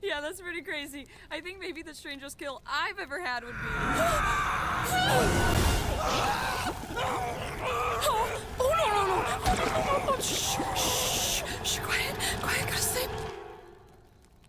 Yeah, that's pretty crazy. I think maybe the strangest kill I've ever had would be... oh, no. Shh, quiet, gotta sleep.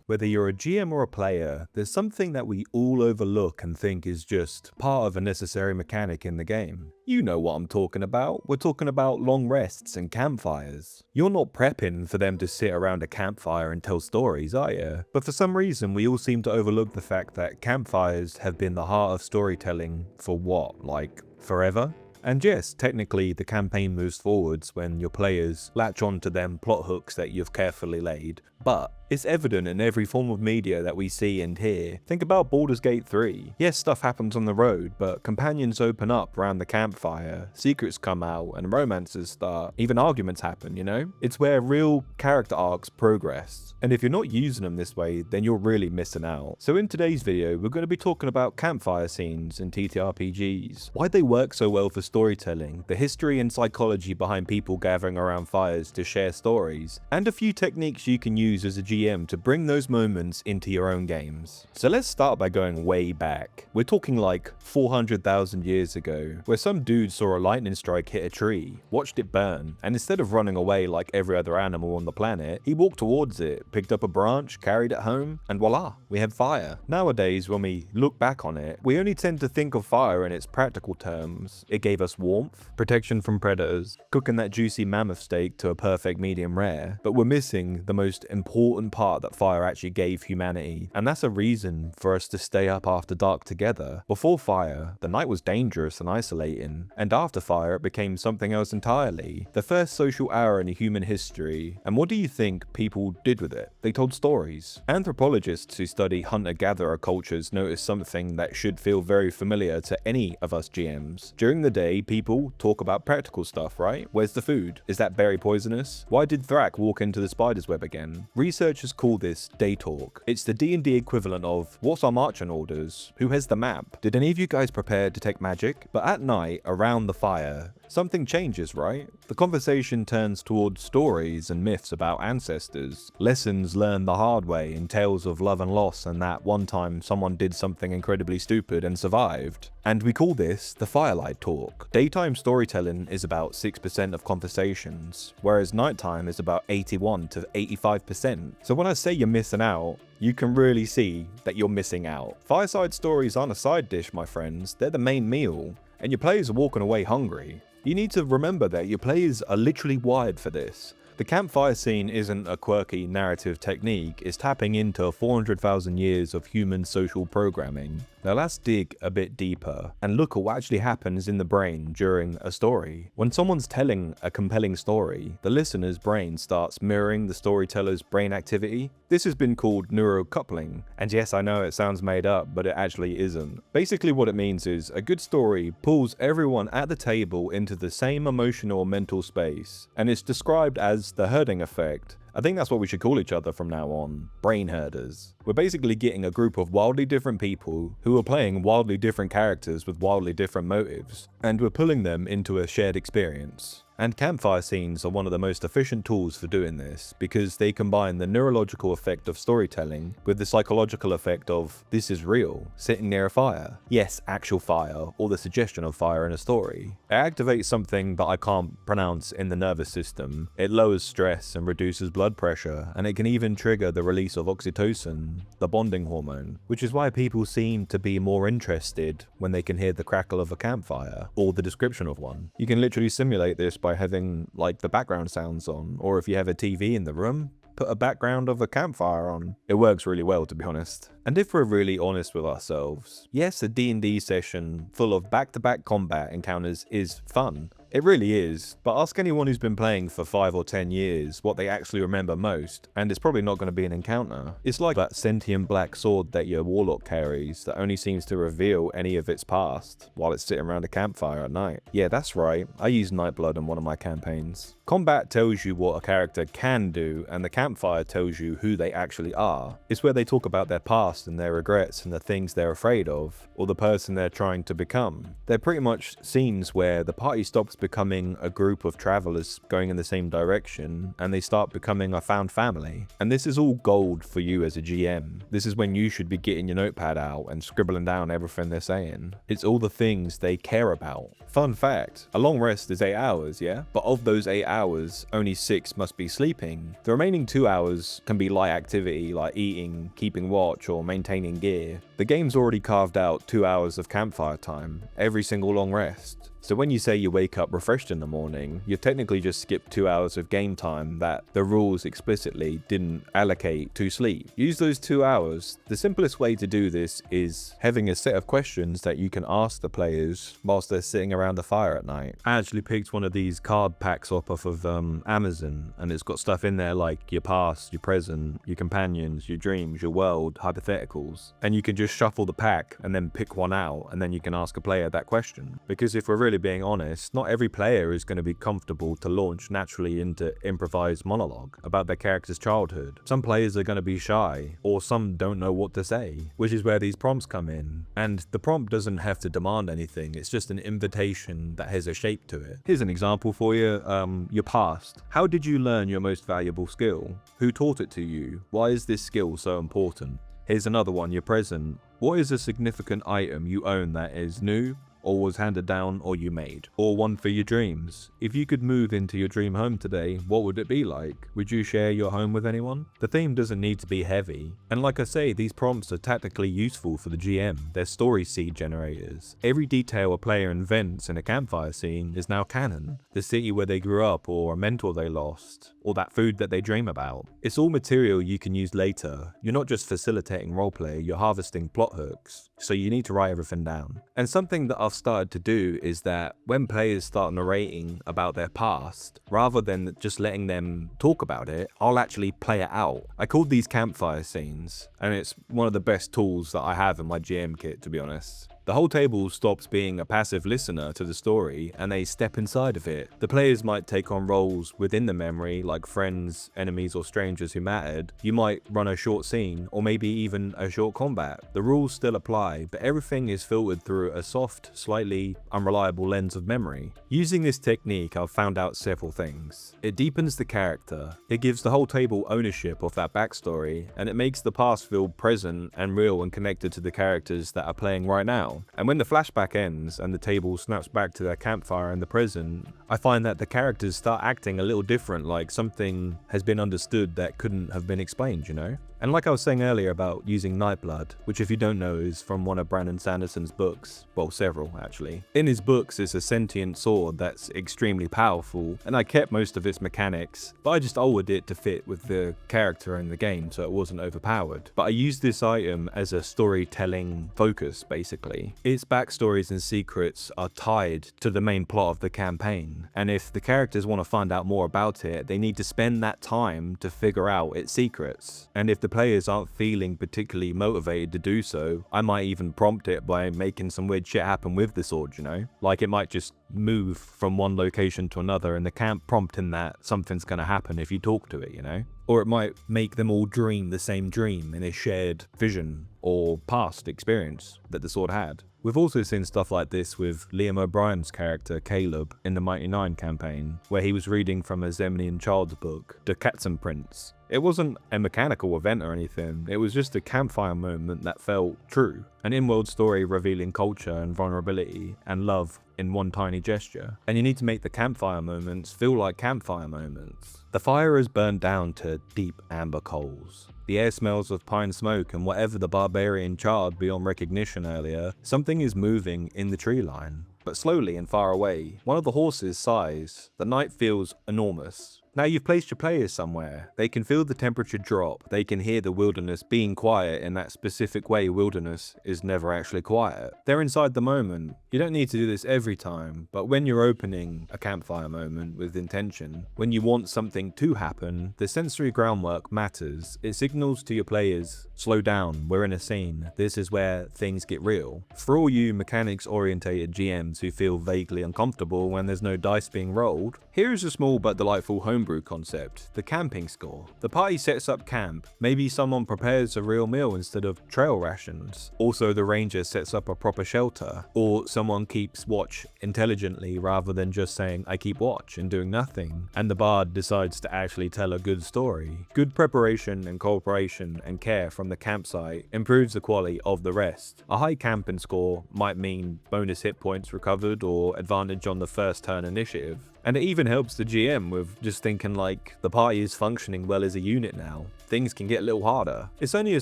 Whether you're a GM or a player, there's something that we all overlook and think is just part of a necessary mechanic in the game. You know what I'm talking about. We're talking about long rests and campfires. You're not prepping for them to sit around a campfire and tell stories, are you? But for some reason, we all seem to overlook the fact that campfires have been the heart of storytelling for what, like forever? And yes, technically the campaign moves forwards when your players latch onto them plot hooks that you've carefully laid, but it's evident in every form of media that we see and hear. Think about Baldur's Gate 3. Yes, stuff happens on the road, but companions open up around the campfire, secrets come out, and romances start. Even arguments happen, you know? It's where real character arcs progress. And if you're not using them this way, then you're really missing out. So in today's video, we're going to be talking about campfire scenes in TTRPGs, why they work so well for storytelling, the history and psychology behind people gathering around fires to share stories, and a few techniques you can use as a GM to bring those moments into your own games. So let's start by going way back. We're talking like 400,000 years ago, where some dude saw a lightning strike hit a tree, watched it burn, and instead of running away like every other animal on the planet, he walked towards it, picked up a branch, carried it home, and voila, we have fire. Nowadays, when we look back on it, we only tend to think of fire in its practical terms. It gave us warmth, protection from predators, cooking that juicy mammoth steak to a perfect medium rare, but we're missing the most important part that fire actually gave humanity, and that's a reason for us to stay up after dark together. Before fire, the night was dangerous and isolating, and after fire it became something else entirely. The first social hour in human history, and what do you think people did with it? They told stories. Anthropologists who study hunter-gatherer cultures notice something that should feel very familiar to any of us GMs. During the day, people talk about practical stuff, right? Where's the food? Is that berry poisonous? Why did Thrak walk into the spider's web again? Researchers call this day talk. It's the D&D equivalent of, what's our marching orders? Who has the map? Did any of you guys prepare to take magic? But at night, around the fire, something changes, right? The conversation turns towards stories and myths about ancestors, lessons learned the hard way, and tales of love and loss, and that one time someone did something incredibly stupid and survived. And we call this the Firelight talk. Daytime storytelling is about 6% of conversations, whereas nighttime is about 81 to 85%. So when I say you're missing out, you can really see that you're missing out. Fireside stories aren't a side dish, my friends, they're the main meal, and your players are walking away hungry. You need to remember that your players are literally wired for this. The campfire scene isn't a quirky narrative technique, it's tapping into 400,000 years of human social programming. Now let's dig a bit deeper and look at what actually happens in the brain during a story. When someone's telling a compelling story, the listener's brain starts mirroring the storyteller's brain activity. This has been called neurocoupling, and yes, I know it sounds made up, but it actually isn't. Basically what it means is a good story pulls everyone at the table into the same emotional or mental space, and it's described as the herding effect. I think that's what we should call each other from now on, brain herders. We're basically getting a group of wildly different people who are playing wildly different characters with wildly different motives, and we're pulling them into a shared experience. And campfire scenes are one of the most efficient tools for doing this, because they combine the neurological effect of storytelling with the psychological effect of, this is real, sitting near a fire. Yes, actual fire, or the suggestion of fire in a story. It activates something that I can't pronounce in the nervous system. It lowers stress and reduces blood pressure, and it can even trigger the release of oxytocin, the bonding hormone, which is why people seem to be more interested when they can hear the crackle of a campfire, or the description of one. You can literally simulate this by having like the background sounds on, or if you have a TV in the room, put a background of a campfire on. It works really well, to be honest. And if we're really honest with ourselves, yes, a D&D session full of back-to-back combat encounters is fun. It really is, but ask anyone who's been playing for 5 or 10 years what they actually remember most, and it's probably not going to be an encounter. It's like that sentient black sword that your warlock carries that only seems to reveal any of its past while it's sitting around a campfire at night. Yeah, that's right, I used Nightblood in one of my campaigns. Combat tells you what a character can do, and the campfire tells you who they actually are. It's where they talk about their past and their regrets and the things they're afraid of, or the person they're trying to become. They're pretty much scenes where the party stops becoming a group of travelers going in the same direction, and they start becoming a found family. And this is all gold for you as a GM. This is when you should be getting your notepad out and scribbling down everything they're saying. It's all the things they care about. Fun fact, a long rest is 8 hours, yeah? But of those 8 hours, only 6 must be sleeping. The remaining 2 hours can be light activity like eating, keeping watch, or maintaining gear. The game's already carved out 2 hours of campfire time, every single long rest. So when you say you wake up refreshed in the morning, you've technically just skipped 2 hours of game time that the rules explicitly didn't allocate to sleep. Use those 2 hours. The simplest way to do this is having a set of questions that you can ask the players whilst they're sitting around the fire at night. I actually picked one of these card packs off of Amazon, and it's got stuff in there like your past, your present, your companions, your dreams, your world, hypotheticals. And you can just shuffle the pack and then pick one out, and then you can ask a player that question. Because if we're really being honest, not every player is going to be comfortable to launch naturally into improvised monologue about their character's childhood. Some players are going to be shy, or some don't know what to say, which is where these prompts come in. And the prompt doesn't have to demand anything, it's just an invitation that has a shape to it. Here's an example for you, your past. How did you learn your most valuable skill? Who taught it to you? Why is this skill so important? Here's another one, your present. What is a significant item you own that is new, or was handed down, or you made? Or one for your dreams. If you could move into your dream home today, what would it be like? Would you share your home with anyone? The theme doesn't need to be heavy. And like I say, these prompts are tactically useful for the GM. They're story seed generators. Every detail a player invents in a campfire scene is now canon. The city where they grew up, or a mentor they lost, or that food that they dream about. It's all material you can use later. You're not just facilitating roleplay, you're harvesting plot hooks. So you need to write everything down. And something that I've started to do is that when players start narrating about their past, rather than just letting them talk about it, I'll actually play it out. I called these campfire scenes, and it's one of the best tools that I have in my GM kit, to be honest. The whole table stops being a passive listener to the story and they step inside of it. The players might take on roles within the memory, like friends, enemies, or strangers who mattered. You might run a short scene, or maybe even a short combat. The rules still apply, but everything is filtered through a soft, slightly unreliable lens of memory. Using this technique, I've found out several things. It deepens the character, it gives the whole table ownership of that backstory, and it makes the past feel present and real and connected to the characters that are playing right now. And when the flashback ends and the table snaps back to their campfire in the present, I find that the characters start acting a little different, like something has been understood that couldn't have been explained, you know? And like I was saying earlier about using Nightblood, which if you don't know is from one of Brandon Sanderson's books, well, several actually. In his books it's a sentient sword that's extremely powerful, and I kept most of its mechanics, but I just altered it to fit with the character in the game so it wasn't overpowered. But I used this item as a storytelling focus basically. Its backstories and secrets are tied to the main plot of the campaign, and if the characters want to find out more about it, they need to spend that time to figure out its secrets. And if the players aren't feeling particularly motivated to do so, I might even prompt it by making some weird shit happen with the sword, you know? Like it might just move from one location to another and the camp prompting that something's gonna happen if you talk to it, you know? Or it might make them all dream the same dream in a shared vision or past experience that the sword had. We've also seen stuff like this with Liam O'Brien's character Caleb in the Mighty Nine campaign, where he was reading from a Zemnian child's book, The Katzenprinz. It wasn't a mechanical event or anything, it was just a campfire moment that felt true. An in-world story revealing culture and vulnerability and love in one tiny gesture. And you need to make the campfire moments feel like campfire moments. The fire is burned down to deep amber coals. The air smells of pine smoke, and whatever the barbarian charred beyond recognition earlier, something is moving in the tree line, but slowly and far away. One of the horses sighs. The night feels enormous, Now you've placed your players somewhere, they can feel the temperature drop, they can hear the wilderness being quiet in that specific way wilderness is never actually quiet. They're inside the moment. You don't need to do this every time, but when you're opening a campfire moment with intention, when you want something to happen, the sensory groundwork matters. It signals to your players, slow down, we're in a scene, this is where things get real. For all you mechanics-orientated GMs who feel vaguely uncomfortable when there's no dice being rolled, here is a small but delightful homebrew concept, the camping score. The party sets up camp, maybe someone prepares a real meal instead of trail rations. Also the ranger sets up a proper shelter, or someone keeps watch intelligently rather than just saying I keep watch and doing nothing, and the bard decides to actually tell a good story. Good preparation and cooperation and care from the campsite improves the quality of the rest. A high camping score might mean bonus hit points recovered or advantage on the first turn initiative. And it even helps the GM with just thinking like the party is functioning well as a unit now. Things can get a little harder. It's only a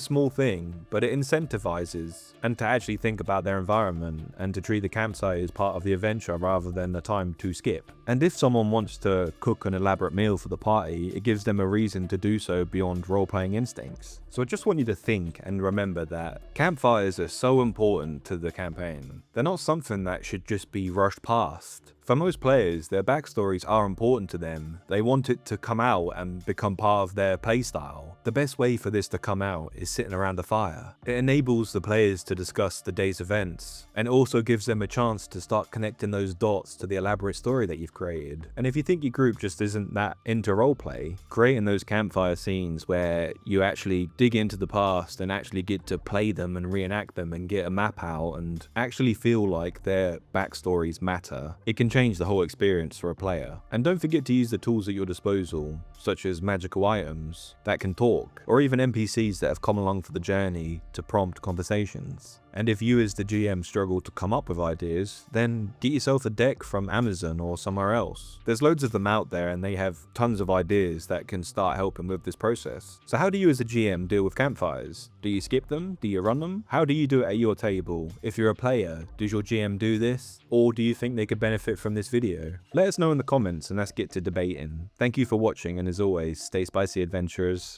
small thing, but it incentivizes and to actually think about their environment and to treat the campsite as part of the adventure rather than a time to skip. And if someone wants to cook an elaborate meal for the party, it gives them a reason to do so beyond role-playing instincts. So I just want you to think and remember that campfires are so important to the campaign. They're not something that should just be rushed past. For most players, their backstories are important to them. They want it to come out and become part of their playstyle. The best way for this to come out is sitting around a fire. It enables the players to discuss the day's events, and also gives them a chance to start connecting those dots to the elaborate story that you've created. And if you think your group just isn't that into roleplay, creating those campfire scenes where you actually dig into the past and actually get to play them and reenact them and get a map out and actually feel like their backstories matter, it can change the whole experience for a player. And don't forget to use the tools at your disposal, such as magical items that can talk, or even NPCs that have come along for the journey to prompt conversations. And if you as the GM struggle to come up with ideas, then get yourself a deck from Amazon or somewhere else. There's loads of them out there and they have tons of ideas that can start helping with this process. So how do you as a GM deal with campfires? Do you skip them? Do you run them? How do you do it at your table? If you're a player, does your GM do this? Or do you think they could benefit from this video? Let us know in the comments and let's get to debating. Thank you for watching, and as always, stay spicy adventurers.